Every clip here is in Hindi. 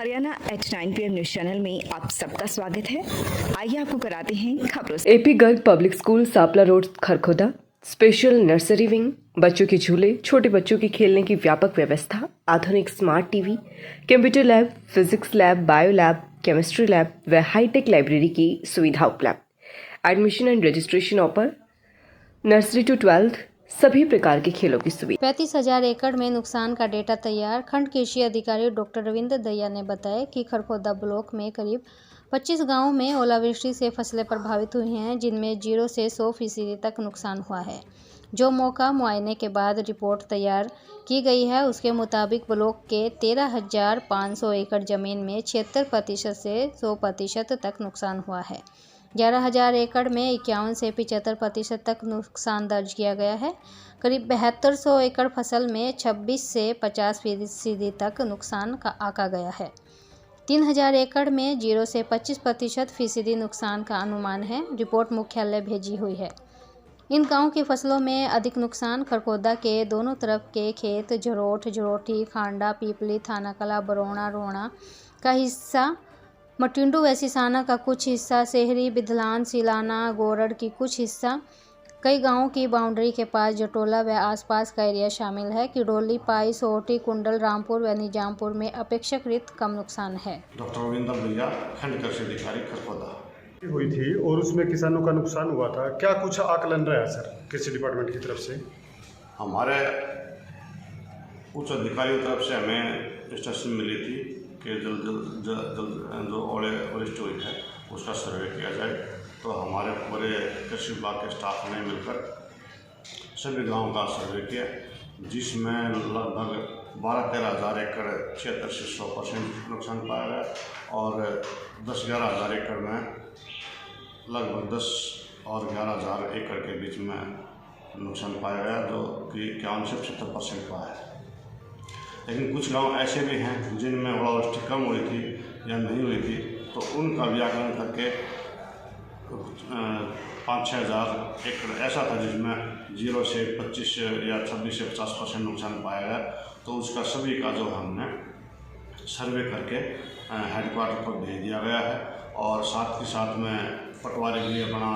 Haryana at 9 PM news channel में आप सबका स्वागत है। आइए आपको कराते हैं खबरों से। AP Garg public school Sapla road Kharkhoda special nursery wing, बच्चों के झूले, छोटे बच्चों के खेलने की व्यापक व्यवस्था, आधुनिक smart TV, computer lab, physics lab, bio lab, chemistry lab व हाईटेक लाइब्रेरी की सुविधा उपलब्ध। Admission and registration open. Nursery to 12th सभी प्रकार के खेलों की सुविधा। 35,000 एकड़ में नुकसान का डेटा तैयार। खंड कृषि अधिकारी डॉक्टर रविंद्र दहिया ने बताया कि खरखोदा ब्लॉक में करीब 25 गांवों में ओलावृष्टि से फसलें प्रभावित हुई हैं, जिनमें 0 से 100% तक नुकसान हुआ है। जो मौका मुआयने के बाद रिपोर्ट तैयार की गई है, उसके मुताबिक ब्लॉक के 13,500 एकड़ जमीन में 76% से 100% तक नुकसान हुआ है। 11,000 एकड़ में 51 से 75% तक नुकसान दर्ज किया गया है। करीब 7200 एकड़ फसल में 26 से 50% तक नुकसान का आंका गया है। 3,000 एकड़ में 0 से 25% नुकसान का अनुमान है। रिपोर्ट मुख्यालय भेजी हुई है। इन गांवों की फसलों में अधिक नुकसान खरखोदा के दोनों तरफ के खेत, झरोट, झरोठी, खांडा, पीपली, थानाकला, बरौना, रोहना का हिस्सा, मटिंडू व सिसाना का कुछ हिस्सा, सेहरी, बिधलान, सिलाना, गोरड़ की कुछ हिस्सा, कई गांवों की बाउंड्री के पास जटोला व आसपास का एरिया शामिल है। किडोली, पाई, सोहटी, कुंडल, रामपुर व निजामपुर में अपेक्षाकृत कम नुकसान है। डॉक्टर रविंद्र दहिया, खंड कृषि अधिकारी खरखोदा हुई थी और उसमें किसानों का नुकसान हुआ था। क्या कुछ आकलन रहा है सर कृषि डिपार्टमेंट की तरफ से? हमारे उच्च अधिकारियों की तरफ से हमें इंस्ट्रक्शन मिली थी कि जल्द जो ओलावृष्टि हुई है उसका सर्वे किया जाए। तो हमारे पूरे कृषि विभाग के स्टाफ ने मिलकर सभी गांवों का सर्वे किया, जिसमें लगभग 12-13 हज़ार एकड़ 76 से 100% नुकसान पाया गया और 10-11 हज़ार एकड़ में लगभग 10 और 11 हज़ार एकड़ के बीच में नुकसान पाया गया, जो कि 51 से 75% पाया है। लेकिन कुछ गांव ऐसे भी हैं जिनमें ओलावृष्टि कम हुई थी या नहीं हुई थी, तो उनका भी आकलन करके 5-6 हज़ार एकड़ ऐसा था जिसमें 0 से 25 या 26 से 50% नुकसान पाया गया। तो उसका सभी का जो हमने सर्वे करके हेडक्वार्टर पर भेज दिया गया है और साथ के साथ में पटवारी के लिए अपना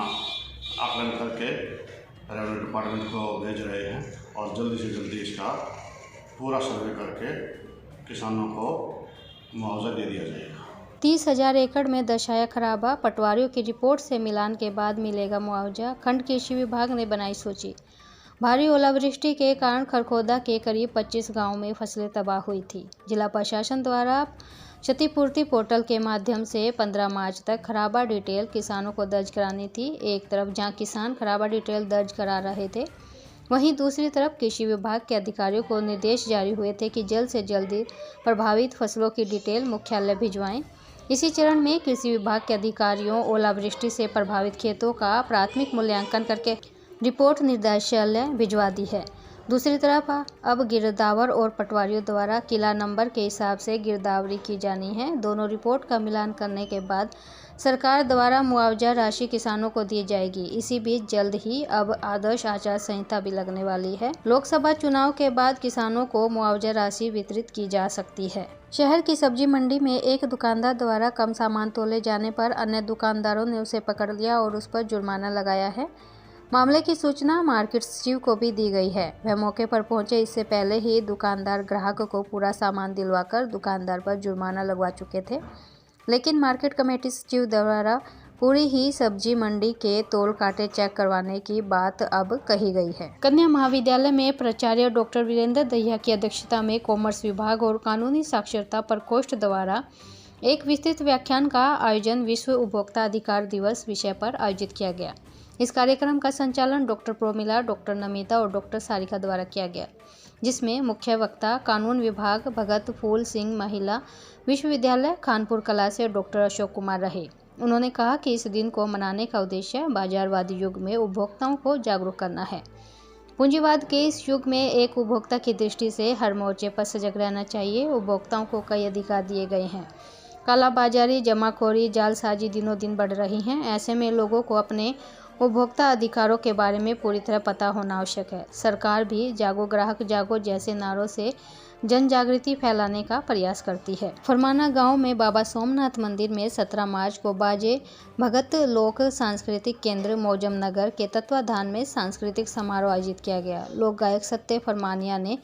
आकलन करके रेवेन्यू डिपार्टमेंट को भेज रहे हैं और जल्दी से जल्दी इसका पूरा सर्वे करके किसानों को मुआवजा दे दिया जाएगा। 30,000 एकड़ में दशाया खराबा। पटवारियों की रिपोर्ट से मिलान के बाद मिलेगा मुआवजा। खंड कृषि विभाग ने बनाई सूची। भारी ओलावृष्टि के कारण खरखोदा के करीब 25 गांवों में फसलें तबाह हुई थी। जिला प्रशासन द्वारा क्षतिपूर्ति पोर्टल के माध्यम से 15 मार्च तक खराबा डिटेल किसानों को दर्ज करानी थी। एक तरफ जहां किसान खराबा डिटेल दर्ज करा रहे थे, वहीं दूसरी तरफ कृषि विभाग के अधिकारियों को निर्देश जारी हुए थे कि जल्द से जल्द प्रभावित फसलों की डिटेल मुख्यालय भिजवाएं। इसी चरण में कृषि विभाग के अधिकारियों ओलावृष्टि से प्रभावित खेतों का प्राथमिक मूल्यांकन करके रिपोर्ट निर्देशालय भिजवा दी है। दूसरी तरफ अब गिरदावर और पटवारियों द्वारा किला नंबर के हिसाब से गिरदावरी की जानी है। दोनों रिपोर्ट का मिलान करने के बाद सरकार द्वारा मुआवजा राशि किसानों को दी जाएगी। इसी बीच जल्द ही अब आदर्श आचार संहिता भी लगने वाली है। लोकसभा चुनाव के बाद किसानों को मुआवजा राशि वितरित की जा सकती है। शहर की सब्जी मंडी में एक दुकानदार द्वारा कम सामान तोले जाने पर अन्य दुकानदारों ने उसे पकड़ लिया और उस पर जुर्माना लगाया है। मामले की सूचना मार्केट सचिव को भी दी गई है। वह मौके पर पहुंचे। इससे पहले ही दुकानदार ग्राहक को पूरा सामान दिलवाकर दुकानदार पर जुर्माना लगवा चुके थे, लेकिन मार्केट कमेटी सचिव द्वारा पूरी ही सब्जी मंडी के तोल कांटे चेक करवाने की बात अब कही गई है। कन्या महाविद्यालय में प्राचार्य डॉक्टर वीरेंद्र दहिया की अध्यक्षता में कॉमर्स विभाग और कानूनी साक्षरता प्रकोष्ठ द्वारा एक विस्तृत व्याख्यान का आयोजन विश्व उपभोक्ता अधिकार दिवस विषय पर आयोजित किया गया। इस कार्यक्रम का संचालन डॉक्टर प्रोमिला, डॉक्टर नमिता और डॉक्टर सारिका द्वारा किया गया, जिसमें मुख्य वक्ता कानून विभाग भगत फूल सिंह महिला विश्वविद्यालय कानपुर कला से डॉक्टर अशोक कुमार रहे। उन्होंने कहा कि इस दिन को मनाने का उद्देश्य बाजारवादी युग में उपभोक्ताओं को जागरूक करना है। पूंजीवाद के इस युग में एक उपभोक्ता की दृष्टि से हर मोर्चे पर सजग रहना चाहिए। उपभोक्ताओं को कई अधिकार दिए गए हैं। कालाबाजारी, जमाखोरी, जालसाजी दिनों दिन बढ़ रही हैं। ऐसे में लोगों को अपने उपभोक्ता अधिकारों के बारे में पूरी तरह पता होना आवश्यक है। सरकार भी जागो ग्राहक जागो जैसे नारों से जन जागृति फैलाने का प्रयास करती है। फरमाना गांव में बाबा सोमनाथ मंदिर में 17 मार्च को बाजे भगत लोक सांस्कृतिक केंद्र मौजम नगर के तत्वाधान में सांस्कृतिक समारोह आयोजित किया गया। लोक गायक सत्य फरमानिया ने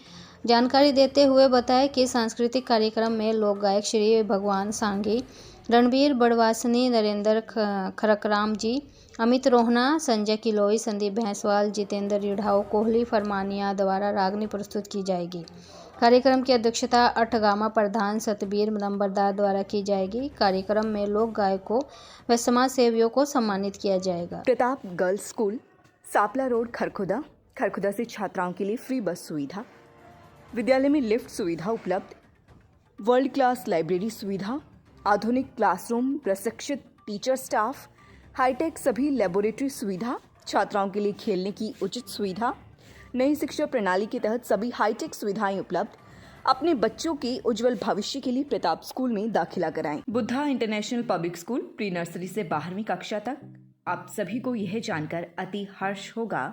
जानकारी देते हुए बताया कि सांस्कृतिक कार्यक्रम में लोक गायक श्री भगवान सांगी, रणबीर बड़वासनी, नरेंद्र खरकराम जी, अमित रोहना, संजय किलोई, संदीप भैंसवाल, जितेंद्र रिढ़ाव, कोहली फरमानिया द्वारा रागनी प्रस्तुत की जाएगी। कार्यक्रम की अध्यक्षता अठगामा प्रधान सतबीर नंबरदार द्वारा की जाएगी। कार्यक्रम में लोक गायकों व समाज सेवियों को सम्मानित किया जाएगा। Pratap girls school, Sapla road, Kharkhoda. Kharkhoda से छात्राओं के लिए फ्री बस सुविधा, विद्यालय में लिफ्ट सुविधा उपलब्ध, वर्ल्ड क्लास लाइब्रेरी सुविधा, आधुनिक क्लासरूम, प्रशिक्षित टीचर स्टाफ, हाईटेक सभी लेबोरेटरी सुविधा, छात्राओं के लिए खेलने की उचित सुविधा, नई शिक्षा प्रणाली के तहत सभी हाईटेक सुविधाएं उपलब्ध। अपने बच्चों के उज्जवल भविष्य के लिए प्रताप स्कूल में दाखिला कराएं। Buddha international public school, pre nursery से 12वीं कक्षा तक। आप सभी को यह जानकर अति हर्ष होगा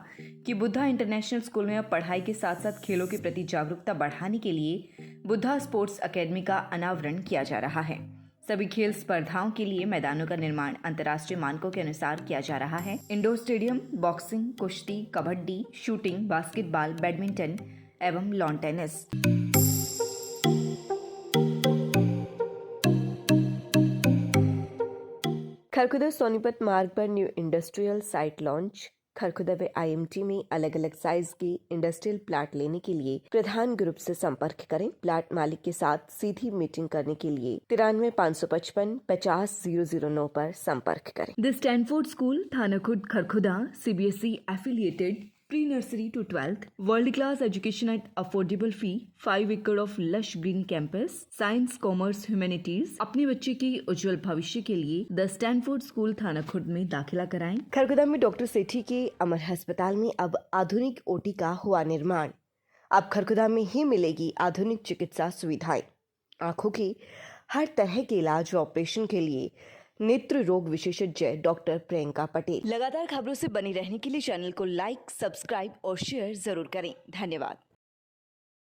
कि बुद्धा इंटरनेशनल स्कूल में अब पढ़ाई के साथ साथ खेलों के प्रति जागरूकता बढ़ाने के लिए बुद्धा स्पोर्ट्स अकेडमी का अनावरण किया जा रहा है। सभी खेल स्पर्धाओं के लिए मैदानों का निर्माण अंतर्राष्ट्रीय मानकों के अनुसार किया जा रहा है। इंडोर स्टेडियम, बॉक्सिंग, कुश्ती, कबड्डी, शूटिंग, बास्केटबॉल, बैडमिंटन एवं लॉन टेनिस। खरखुदा सोनीपत मार्ग पर new industrial site launch. Kharkhoda व IMT में अलग अलग साइज के इंडस्ट्रियल प्लाट लेने के लिए प्रधान ग्रुप से संपर्क करें। प्लाट मालिक के साथ सीधी मीटिंग करने के लिए 93 555 50 009 पर संपर्क करें। The Stanford school, Thana Khurd, Kharkhoda, CBSE affiliated, pre nursery to 12th, world class education at affordable fee, 5 एकड़ of lush green campus, science, commerce, humanities. अपने बच्चे के उज्जवल भविष्य के लिए द स्टैनफोर्ड स्कूल, थाना खुद में दाखिला कराएं। खरगोदा में डॉक्टर सेठी के अमर अस्पताल में अब आधुनिक OT का हुआ निर्माण। अब खरगोदा में ही मिलेगी आधुनिक चिकित्सा सुविधाएं। आंखों के हर तरह के इलाज व ऑपरेशन के लिए नेत्र रोग विशेषज्ञ डॉक्टर प्रियंका पटेल। लगातार खबरों से बनी रहने के लिए चैनल को लाइक, सब्सक्राइब और शेयर जरूर करें। धन्यवाद।